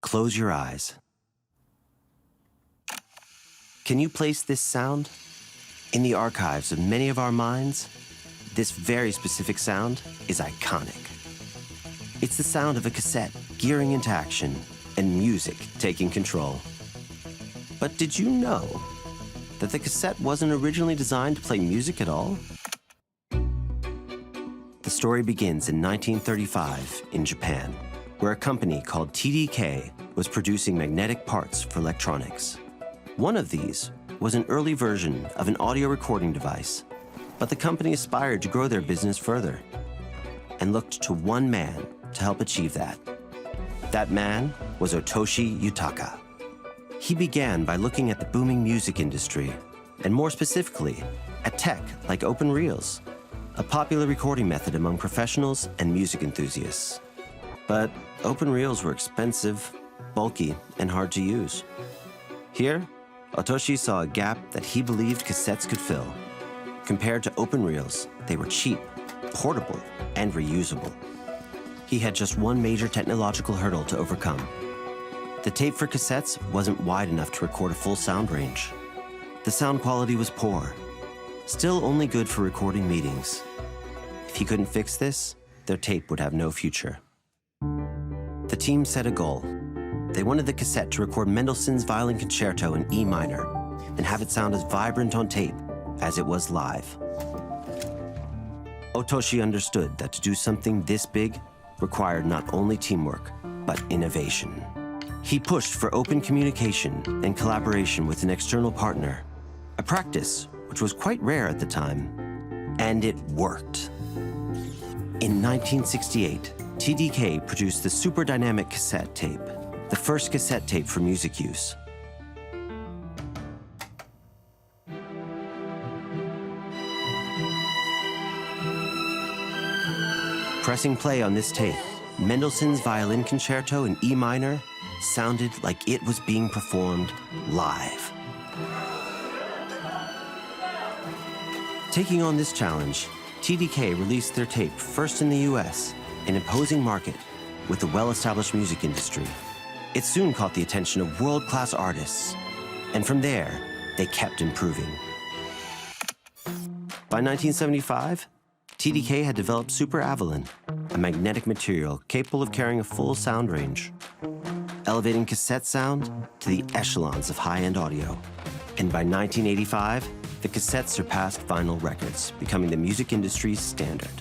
close your eyes. Can you place this sound? In the archives of many of our minds, this very specific sound is iconic. It's the sound of a cassette gearing into action and music taking control. But did you know that the cassette wasn't originally designed to play music at all? The story begins in 1935 in Japan, where a company called TDK was producing magnetic parts for electronics. One of these was an early version of an audio recording device, but the company aspired to grow their business further and looked to one man to help achieve that. That man was Otoshi Yutaka. He began by looking at the booming music industry, and more specifically, at tech like open reels, a popular recording method among professionals and music enthusiasts. But open reels were expensive, bulky, and hard to use. Here, Otoshi saw a gap that he believed cassettes could fill. Compared to open reels, they were cheap, portable, and reusable. He had just one major technological hurdle to overcome. The tape for cassettes wasn't wide enough to record a full sound range. The sound quality was poor, still only good for recording meetings. If he couldn't fix this, their tape would have no future. The team set a goal. They wanted the cassette to record Mendelssohn's Violin Concerto in E minor and have it sound as vibrant on tape as it was live. Otoshi understood that to do something this big required not only teamwork, but innovation. He pushed for open communication and collaboration with an external partner, a practice which was quite rare at the time, and it worked. In 1968, TDK produced the super dynamic cassette tape, the first cassette tape for music use. Pressing play on this tape, Mendelssohn's Violin Concerto in E minor sounded like it was being performed live. Taking on this challenge, TDK released their tape first in the US, an imposing market with the well-established music industry. It soon caught the attention of world-class artists, and from there, they kept improving. By 1975, TDK had developed Super Avalon, a magnetic material capable of carrying a full sound range, elevating cassette sound to the echelons of high-end audio. And by 1985, the cassette surpassed vinyl records, becoming the music industry's standard.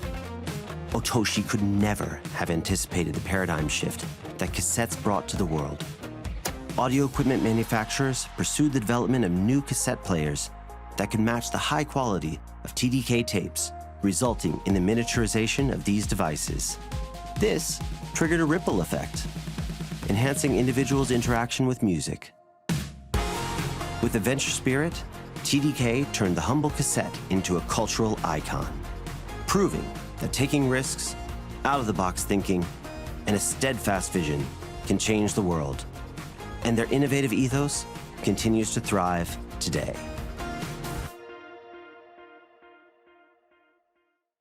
Otoshi could never have anticipated the paradigm shift that cassettes brought to the world. Audio equipment manufacturers pursued the development of new cassette players that could match the high quality of TDK tapes, resulting in the miniaturization of these devices. This triggered a ripple effect, enhancing individuals' interaction with music. With a venture spirit, TDK turned the humble cassette into a cultural icon, proving that taking risks, out-of-the-box thinking, and a steadfast vision can change the world. And their innovative ethos continues to thrive today.